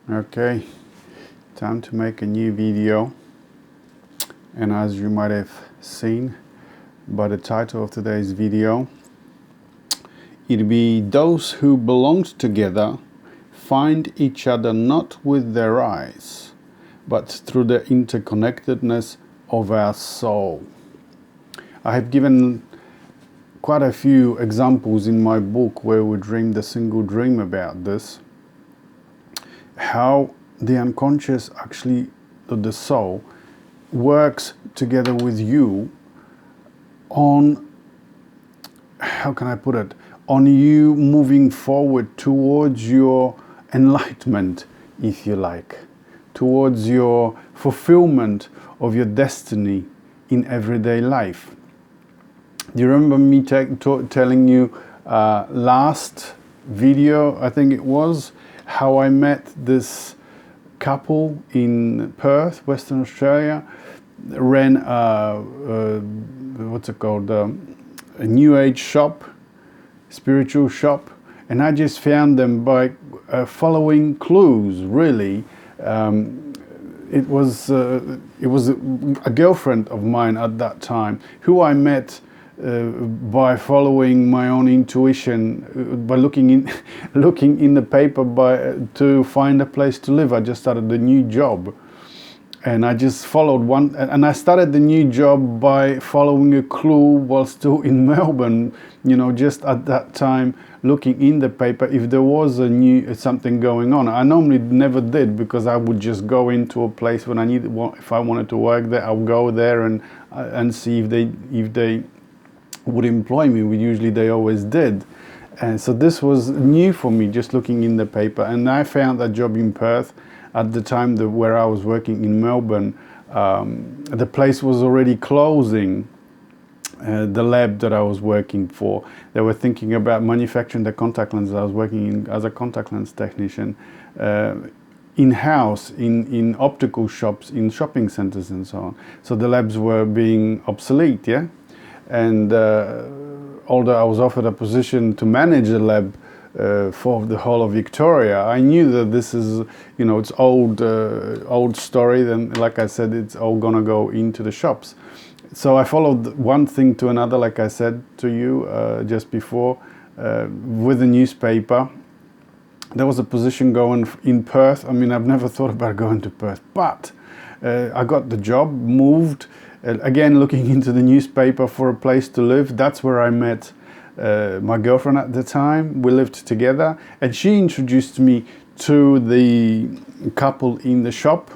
Okay, time to make a new video, and as you might have seen by the title of today's video, it'll be those who belong together find each other not with their eyes, but through the interconnectedness of our soul. I have given quite a few examples in my book where we dreamed a single dream about this. How the unconscious, actually the soul, works together with you on, how can I put it, on you moving forward towards your enlightenment, if you like, towards your fulfillment of your destiny in everyday life. Do you remember me telling you last video, I think it was, how I met this couple in Perth, Western Australia, ran what's it called, a New Age shop, spiritual shop, and I just found them by following clues, really. It was a girlfriend of mine at that time who I met by following my own intuition, by looking in the paper to find a place to live. I just started a new job, and I just followed one, and I started the new job by following a clue while still in Melbourne, you know, just at that time looking in the paper if there was something going on. I normally never did, because I would just go into a place when if I wanted to work there, I'll go there and see if they would employ me. Usually they always did. And so this was new for me, just looking in the paper. And I found a job in Perth at the time where I was working in Melbourne. The place was already closing, the lab that I was working for. They were thinking about manufacturing the contact lenses. I was working as a contact lens technician in-house, in optical shops, in shopping centers and so on. So the labs were being obsolete, yeah? And although I was offered a position to manage a lab for the whole of Victoria, I knew that this is, you know, it's old story. Then, like I said, it's all gonna go into the shops. So I followed one thing to another, like I said to you just before, with the newspaper. There was a position going in Perth. I mean, I've never thought about going to Perth, but I got the job, moved. Again, looking into the newspaper for a place to live. That's where I met my girlfriend at the time. We lived together, and she introduced me to the couple in the shop.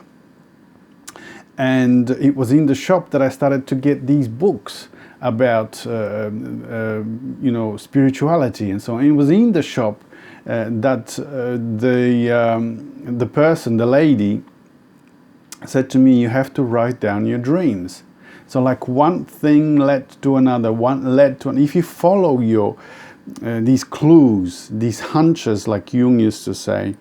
And it was in the shop that I started to get these books about, you know, spirituality and so on. It was in the shop that the person, the lady, said to me, "You have to write down your dreams." So like one thing led to another, one led to another. If you follow your these clues, these hunches, like Jung used to say,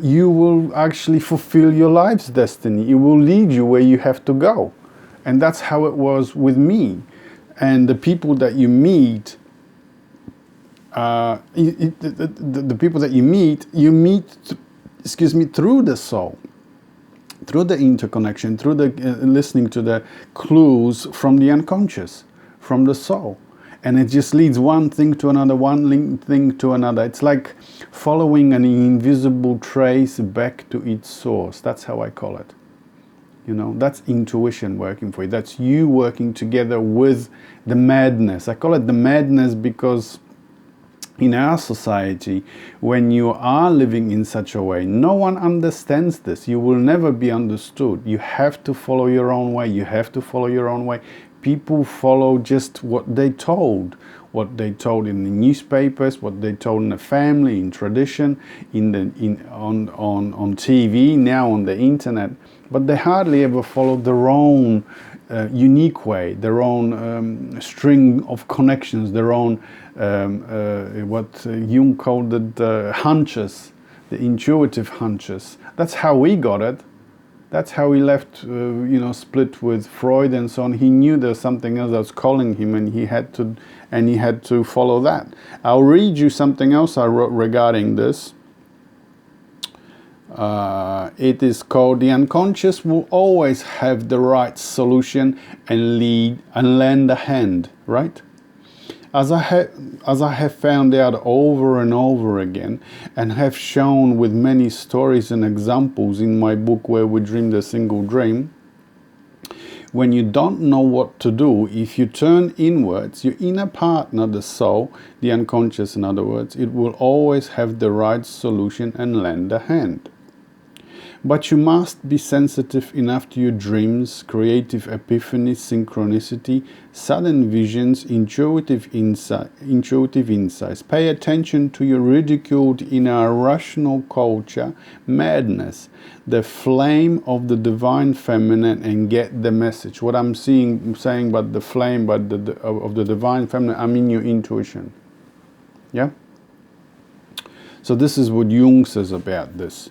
you will actually fulfill your life's destiny. It will lead you where you have to go. And that's how it was with me. And the people that you meet, the people that you meet, through the soul, through the interconnection, through the listening to the clues from the unconscious, from the soul. And it just leads one thing to another, one thing to another. It's like following an invisible trace back to its source. That's how I call it. You know, that's intuition working for you. That's you working together with the madness. I call it the madness because in our society, when you are living in such a way, no one understands this. You will never be understood. You have to follow your own way. You have to follow your own way. People follow just what they told in the newspapers, what they told in the family, in tradition, on TV, now on the internet. But they hardly ever follow their own unique way, their own string of connections, their own what Jung called it hunches, the intuitive hunches. That's how we got it. That's how he left, you know, split with Freud and so on. He knew there's something else that was calling him, and he had to follow that. I'll read you something else I wrote regarding this. It is called the unconscious will always have the right solution and lend a hand, right? As I have found out over and over again, and have shown with many stories and examples in my book Where We Dreamed a Single Dream, when you don't know what to do, if you turn inwards, your inner partner, the soul, the unconscious in other words, it will always have the right solution and lend a hand. But you must be sensitive enough to your dreams, creative epiphanies, synchronicity, sudden visions, intuitive insights. Pay attention to your ridiculed inner rational culture, madness, the flame of the divine feminine, and get the message. What I'm saying about the flame of the divine feminine, I mean your intuition. Yeah? So this is what Jung says about this.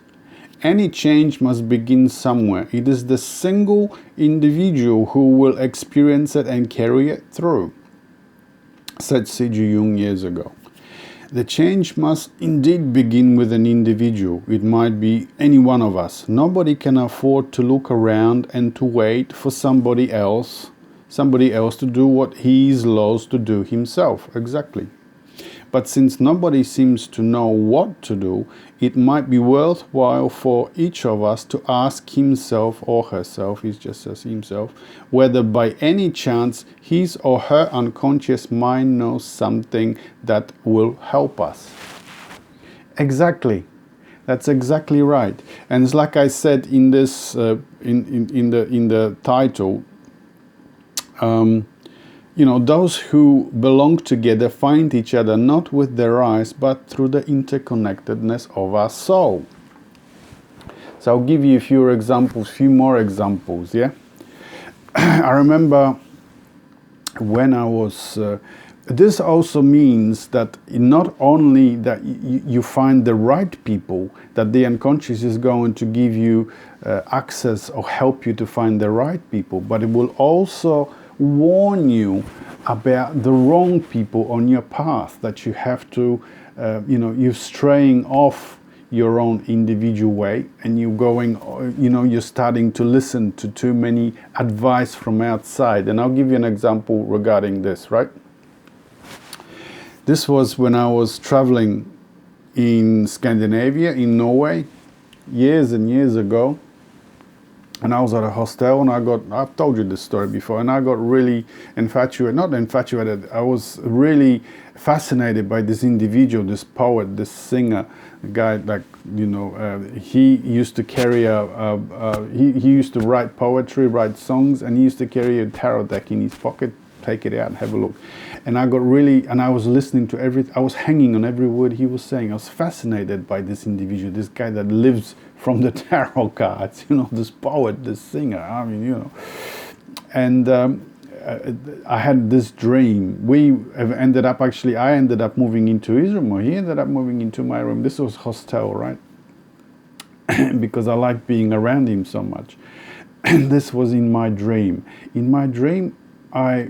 Any change must begin somewhere. It is the single individual who will experience it and carry it through, said C.G. Jung years ago. The change must indeed begin with an individual. It might be any one of us. Nobody can afford to look around and to wait for somebody else to do what he is loath to do himself. Exactly. But since nobody seems to know what to do, it might be worthwhile for each of us to ask himself or herself, he just says himself, whether by any chance his or her unconscious mind knows something that will help us. Exactly. That's exactly right. And it's like I said in this, in the title, those who belong together find each other not with their eyes, but through the interconnectedness of our soul. So I'll give you a few more examples, yeah? I remember when I was... this also means that not only that you find the right people, that the unconscious is going to give you access or help you to find the right people, but it will also warn you about the wrong people on your path, that you have to, you're straying off your own individual way, and you're going, you're starting to listen to too many advice from outside. And I'll give you an example regarding this, right? This was when I was traveling in Scandinavia, in Norway, years and years ago. And I was at a hostel, and I've told you this story before, and I got really I was really fascinated by this individual, this poet, this singer, the guy, he used to carry he used to write poetry, write songs, and he used to carry a tarot deck in his pocket, take it out and have a look. And I was listening to I was hanging on every word he was saying. I was fascinated by this individual, this guy that lives from the tarot cards, this poet, this singer, And I had this dream. I ended up moving into his room, or he ended up moving into my room. This was hostel, right? Because I liked being around him so much. And this was in my dream. In my dream, I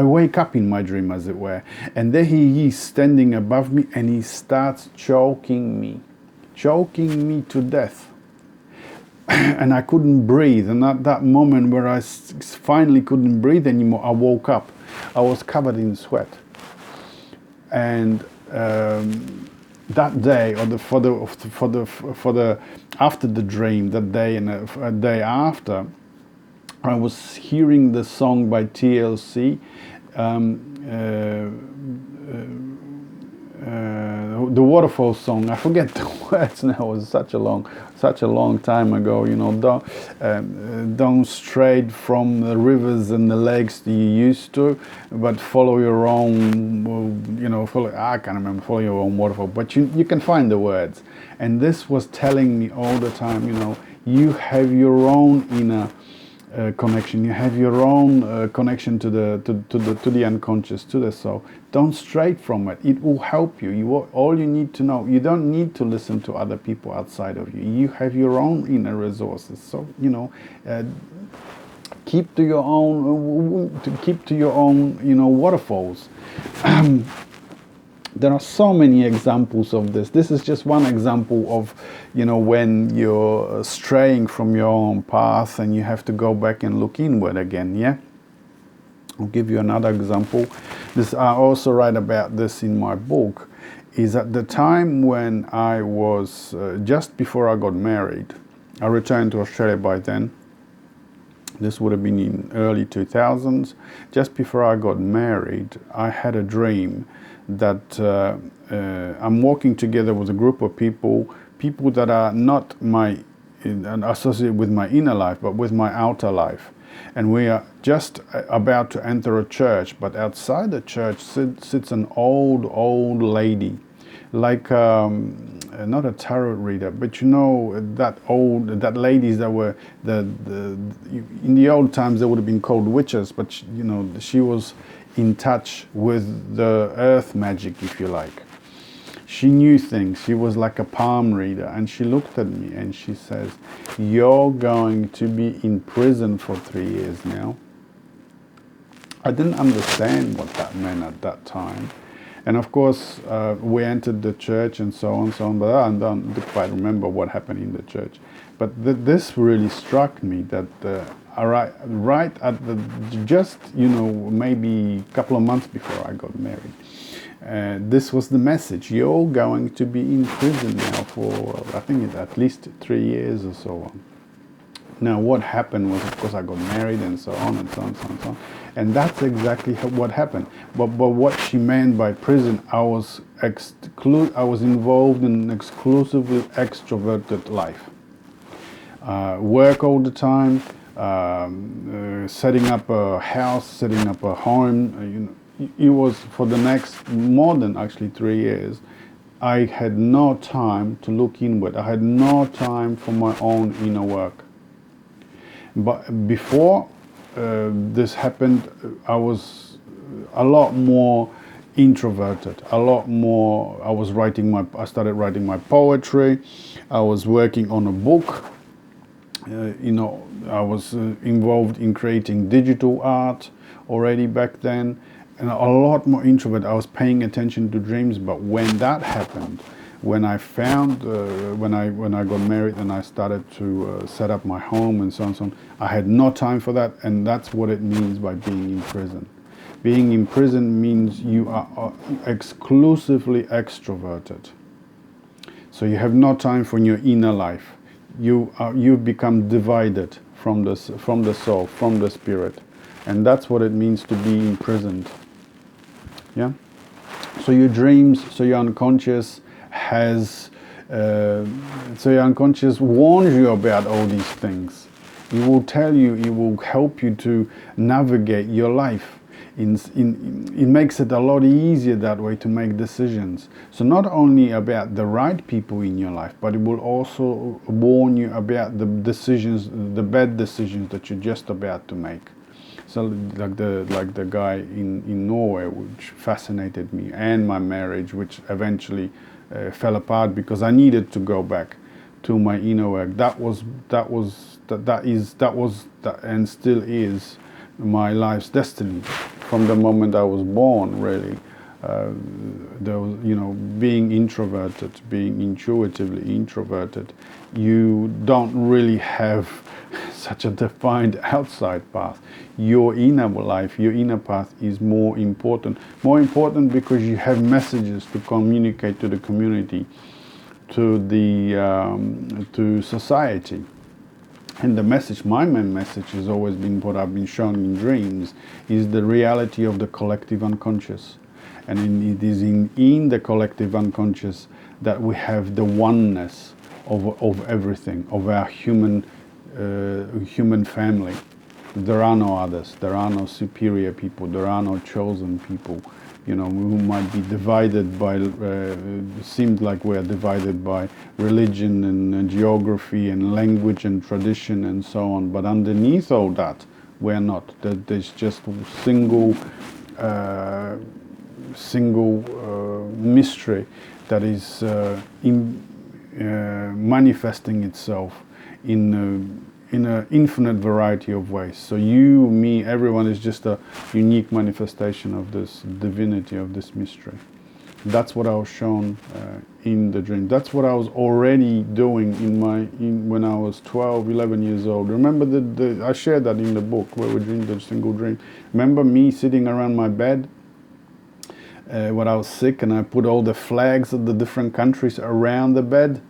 wake up in my dream, as it were, and there he is standing above me, and he starts choking me to death. And I couldn't breathe. And at that moment where I finally couldn't breathe anymore, I woke up. I was covered in sweat. And that day, or after the dream, that day and a day after, I was hearing the song by TLC, the waterfall song. I forget the words now. It was such a long time ago. Don't stray from the rivers and the lakes that you used to, but follow your own. I can't remember. Follow your own waterfall, but you can find the words. And this was telling me all the time. You have your own inner connection. You have your own connection to the unconscious, to the soul. Don't stray from it. It will help you. All you need to know. You don't need to listen to other people outside of you. You have your own inner resources. So keep to your own. Waterfalls. There are so many examples of this. This is just one example of, when you're straying from your own path and you have to go back and look inward again, yeah? I'll give you another example. I also write about this in my book, is at the time when I was, just before I got married, I returned to Australia by then. This would have been in early 2000s. Just before I got married, I had a dream that I'm walking together with a group of people that are not associated with my inner life, but with my outer life. And we are just about to enter a church, but outside the church sits an old lady, like not a tarot reader, but that ladies that were in the old times they would have been called witches, but she was in touch with the earth magic, if you like. She knew things. She was like a palm reader, and she looked at me and she says, "You're going to be in prison for 3 years now." I didn't understand what that meant at that time. And of course, we entered the church and so on, but I don't quite remember what happened in the church. But this really struck me that right at maybe a couple of months before I got married, this was the message: you're going to be in prison now for, I think it's at least 3 years or so on. Now, what happened was, of course, I got married and so on and so on and so on. And so on. And that's exactly what happened. But what she meant by prison, I was involved in an exclusively extroverted life. Work all the time, setting up a house, setting up a home. It was for the next more than actually 3 years. I had no time to look inward. I had no time for my own inner work. But before this happened, I was a lot more introverted, I started writing my poetry. I was working on a book. I was involved in creating digital art already back then, and a lot more introvert. I was paying attention to dreams. But when that happened, when I found, when I got married and I started to set up my home and so on and so on, I had no time for that. And that's what it means by being in prison. Being in prison means you are exclusively extroverted. So you have no time for your inner life. You become divided from the soul, from the spirit. And that's what it means to be imprisoned. Yeah? So your dreams, so your unconscious warns you about all these things. It will tell you, it will help you to navigate your life. It makes it a lot easier that way to make decisions. So not only about the right people in your life, but it will also warn you about the decisions, the bad decisions that you're just about to make. So like the guy in Norway, which fascinated me, and my marriage, which eventually fell apart because I needed to go back to my inner work. That and still is my life's destiny from the moment I was born, really. Being introverted, being intuitively introverted, you don't really have such a defined outside path. Your inner life, your inner path is more important. More important because you have messages to communicate to the community, to society. And the message, my main message, has always been what I've been shown in dreams, is the reality of the collective unconscious. And it is in the collective unconscious that we have the oneness of everything, of our human family. There are no others. There are no superior people. There are no chosen people. Who might be divided by, seemed like we're divided by religion and geography and language and tradition and so on. But underneath all that, we're not. There's just single mystery that is manifesting itself in an infinite variety of ways. So you, me, everyone is just a unique manifestation of this divinity, of this mystery. That's what I was shown in the dream. That's what I was already doing when I was 12, 11 years old. Remember I shared that in the book where we dreamed the single dream. Remember me sitting around my bed when I was sick, and I put all the flags of the different countries around the bed?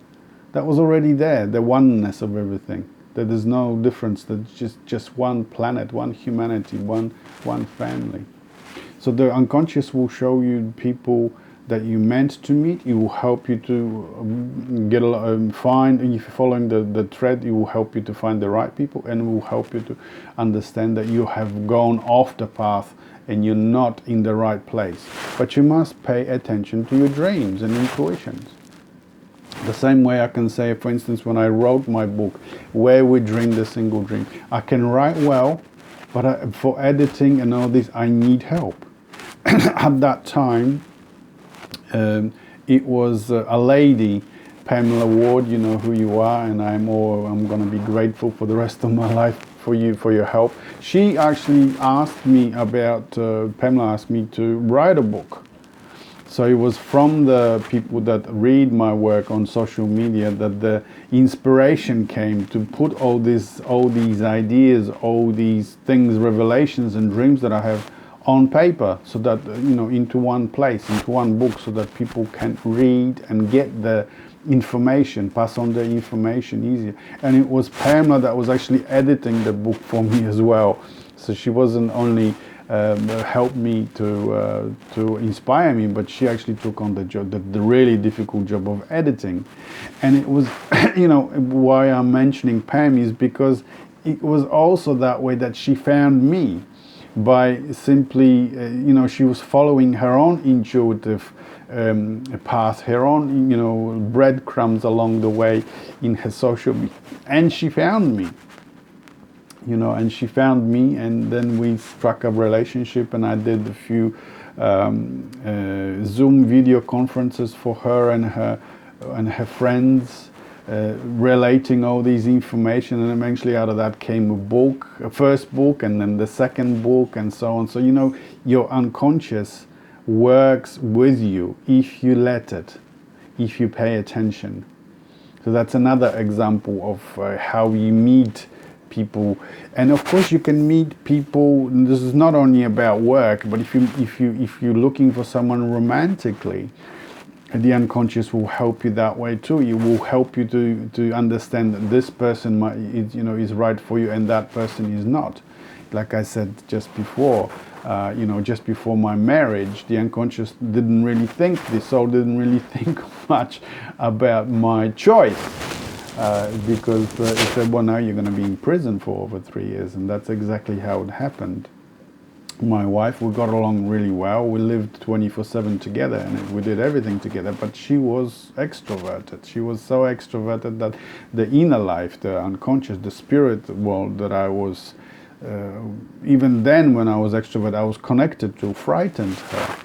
That was already there, the oneness of everything. That there's no difference, that just one planet, one humanity, one family. So the unconscious will show you people that you meant to meet. It will help you to find, if you're following the thread, it will help you to find the right people, and it will help you to understand that you have gone off the path and you're not in the right place. But you must pay attention to your dreams and intuitions. The same way I can say, for instance, when I wrote my book, Where We Dream the Single Dream, I can write well, but for editing and all this, I need help. At that time, it was a lady, Pamela Ward, you know who you are, and I'm going to be grateful for the rest of my life for your help. She actually asked me Pamela asked me to write a book. So it was from the people that read my work on social media that the inspiration came to put all these ideas, all these things, revelations and dreams that I have on paper, so that, into one place, into one book, so that people can read and get the information, pass on the information easier. And it was Pamela that was actually editing the book for me as well. So she wasn't only helped me to inspire me, but she actually took on the job, the really difficult job of editing. And it was, why I'm mentioning Pam is because it was also that way that she found me, by simply, she was following her own intuitive path, her own, breadcrumbs along the way in her social media, and she found me. And she found me, and then we struck a relationship, and I did a few Zoom video conferences for her and her friends, relating all these information, and eventually out of that came a first book, and then the second book, and so on. So your unconscious works with you if you let it, if you pay attention. So that's another example of how you meet people. And of course you can meet people, this is not only about work, but if you're looking for someone romantically, the unconscious will help you that way too. It will help you to understand that this person is right for you and that person is not. Like I said just before, just before my marriage, the unconscious didn't really think, the soul didn't really think much about my choice. Because it said, well, now you're going to be in prison for over 3 years, and that's exactly how it happened. My wife, we got along really well. We lived 24/7 together, and we did everything together, but she was extroverted. She was so extroverted that the inner life, the unconscious, the spirit world that I was, even then when I was extrovert, I was connected to, frightened her.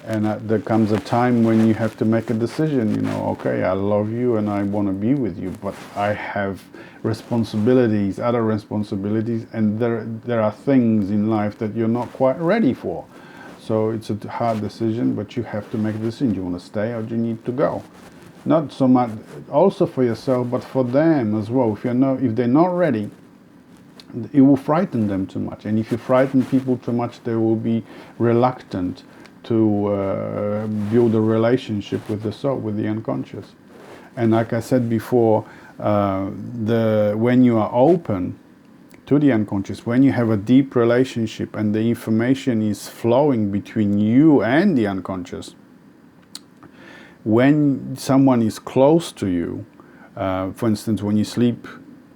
And there comes a time when you have to make a decision, okay, I love you and I want to be with you, but I have responsibilities, other responsibilities, and there are things in life that you're not quite ready for. So it's a hard decision, but you have to make a decision. Do you want to stay or do you need to go? Not so much also for yourself, but for them as well. If they're not ready, it will frighten them too much. And if you frighten people too much, they will be reluctant to build a relationship with the soul, with the unconscious. And like I said before, when you are open to the unconscious, when you have a deep relationship and the information is flowing between you and the unconscious, when someone is close to you, for instance, when you sleep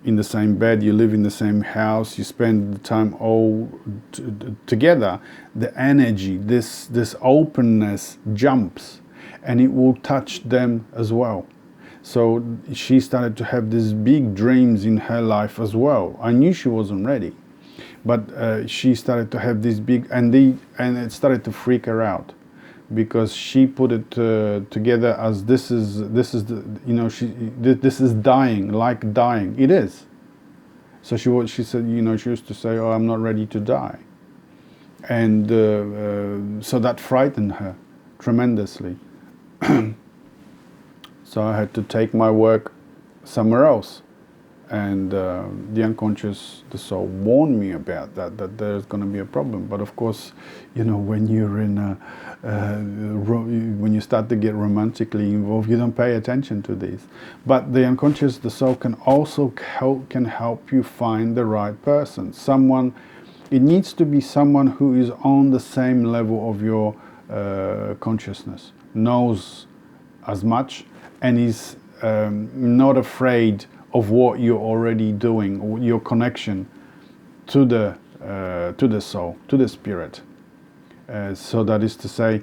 in the same bed, you live in the same house, you spend the time all together, the energy, this openness jumps, and it will touch them as well. So she started to have these big dreams in her life as well. I knew she wasn't ready, but she started to have this big, and it started to freak her out, because she put it together as this is dying, like dying. It is. So she said, she used to say, oh, I'm not ready to die. And so that frightened her tremendously. So I had to take my work somewhere else. And the unconscious, the soul, warned me about that there's going to be a problem. But of course, when you're in when you start to get romantically involved, you don't pay attention to these. But the unconscious, the soul, can also help you find the right person. It needs to be someone who is on the same level of your consciousness, knows as much, and is not afraid of what you're already doing, your connection to the soul, to the spirit. So that is to say,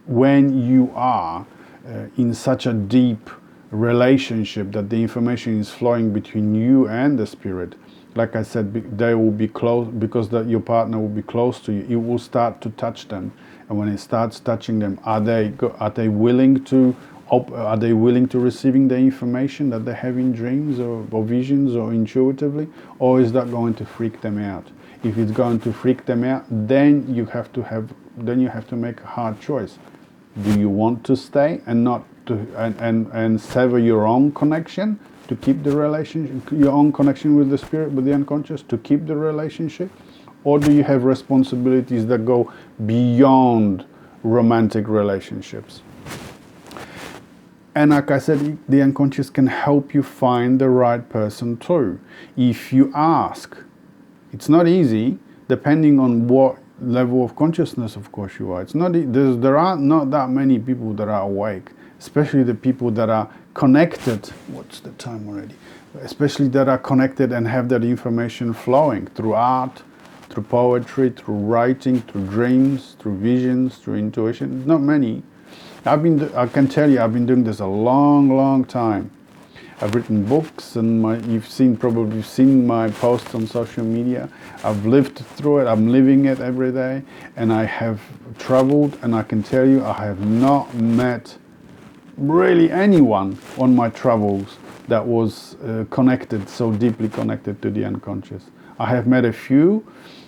when you are in such a deep relationship that the information is flowing between you and the spirit, like I said, they will be close, because your partner will be close to you. You will start to touch them, and when it starts touching them, are they willing to receiving the information that they have in dreams or visions or intuitively, or is that going to freak them out? If it's going to freak them out, then you have to make a hard choice. Do you want to stay and not to and sever your own connection to keep the relationship, your own connection with the spirit, with the unconscious, to keep the relationship, or do you have responsibilities that go beyond romantic relationships? And like I said, the unconscious can help you find the right person too. If you ask, it's not easy, depending on what level of consciousness, of course, you are. There are not that many people that are awake, especially the people that are connected. What's the time already? Especially that are connected and have that information flowing through art, through poetry, through writing, through dreams, through visions, through intuition. Not many. I can tell you, I've been doing this a long time. I've written books, and you've probably seen my posts on social media. I've lived through it. I'm living it every day, and I have traveled, and I can tell you, I have not met really anyone on my travels that was so deeply connected to the unconscious. I have met a few,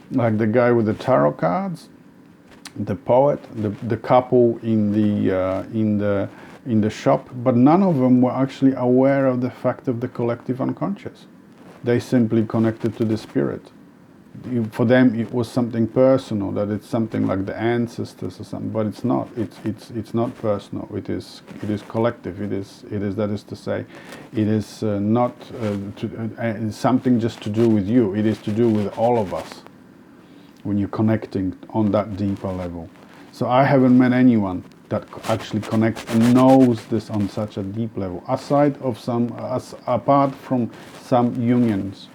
like the guy with the tarot cards, the poet, the couple in the shop, but none of them were actually aware of the fact of the collective unconscious. They simply connected to the spirit. For them, it was something personal, that it's something like the ancestors or something, but it's not. It's not personal. It is collective. It is that is to say, it is not something just to do with you. It is to do with all of us, when you're connecting on that deeper level. So I haven't met anyone that actually connects and knows this on such a deep level, apart from some Jungians.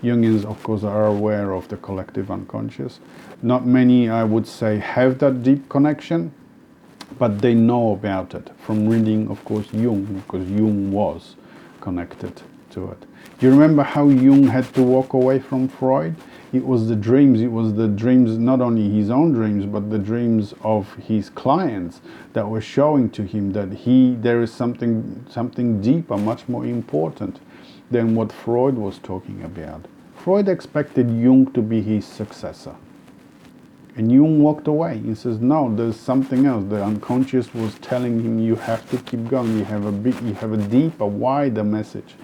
Jungians, of course, are aware of the collective unconscious. Not many, I would say, have that deep connection, but they know about it from reading, of course, Jung, because Jung was connected to it. Do you remember how Jung had to walk away from Freud? It was the dreams, not only his own dreams, but the dreams of his clients that were showing to him that there is something deeper, much more important than what Freud was talking about. Freud expected Jung to be his successor. And Jung walked away. He says, no, there's something else. The unconscious was telling him, you have to keep going. You have a deeper, wider message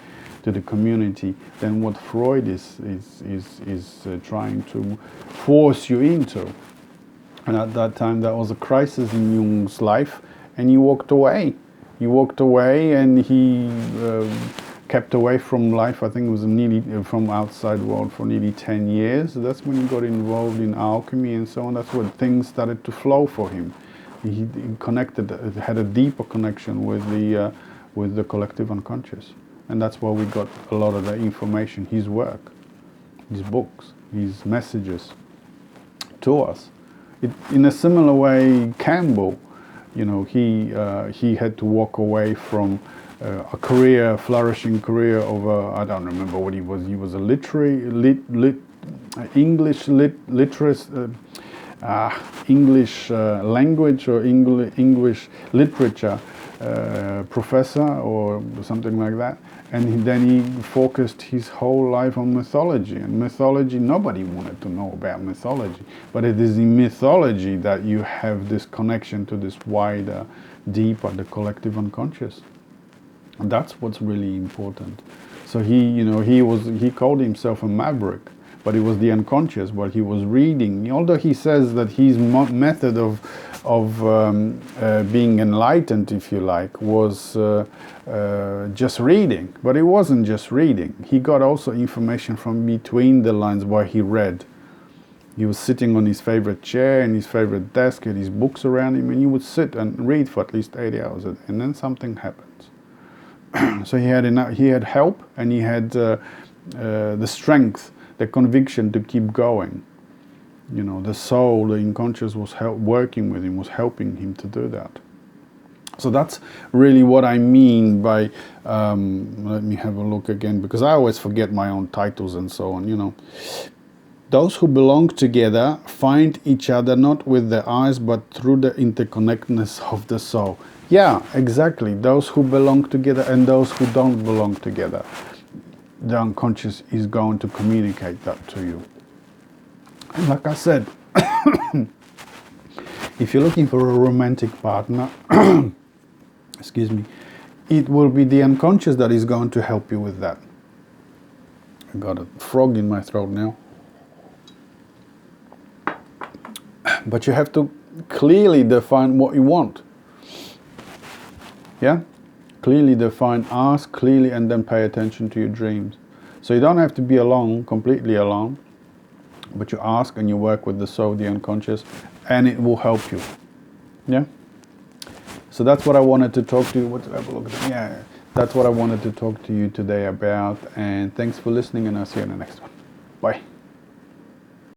to the community than what Freud is trying to force you into. And at that time, that was a crisis in Jung's life, and he walked away. He walked away, and he kept away from life. I think it was nearly from outside world for nearly 10 years. That's when he got involved in alchemy and so on. That's when things started to flow for him. He had a deeper connection with the collective unconscious. And that's where we got a lot of the information, his work, his books, his messages to us. In a similar way, Campbell, he had to walk away from a flourishing career of I don't remember what he was. He was a English language or English literature professor or something like that, and then he focused his whole life on mythology. And mythology, nobody wanted to know about mythology, but it is in mythology that you have this connection to this wider, deeper, the collective unconscious. And that's what's really important. So he called himself a maverick, but it was the unconscious what he was reading. Although he says that his method of being enlightened, if you like, was just reading. But it wasn't just reading. He got also information from between the lines while he read. He was sitting on his favorite chair and his favorite desk, had his books around him, and he would sit and read for at least 8 hours, and then something happens. So he had help, and he had the strength, the conviction to keep going. The soul, the unconscious was working with him, was helping him to do that. So that's really what I mean by, let me have a look again, because I always forget my own titles and so on, Those who belong together find each other not with their eyes, but through the interconnectedness of the soul. Yeah, exactly. Those who belong together and those who don't belong together. The unconscious is going to communicate that to you. And like I said, if you're looking for a romantic partner, excuse me, it will be the unconscious that is going to help you with that. I got a frog in my throat now. But you have to clearly define what you want. Yeah? Clearly define, ask clearly, and then pay attention to your dreams. So you don't have to be alone, completely alone, but you ask and you work with the soul, the unconscious, and it will help you. Yeah? So that's what I wanted to talk to you. Yeah, that's what I wanted to talk to you today about. And thanks for listening, and I'll see you in the next one. Bye.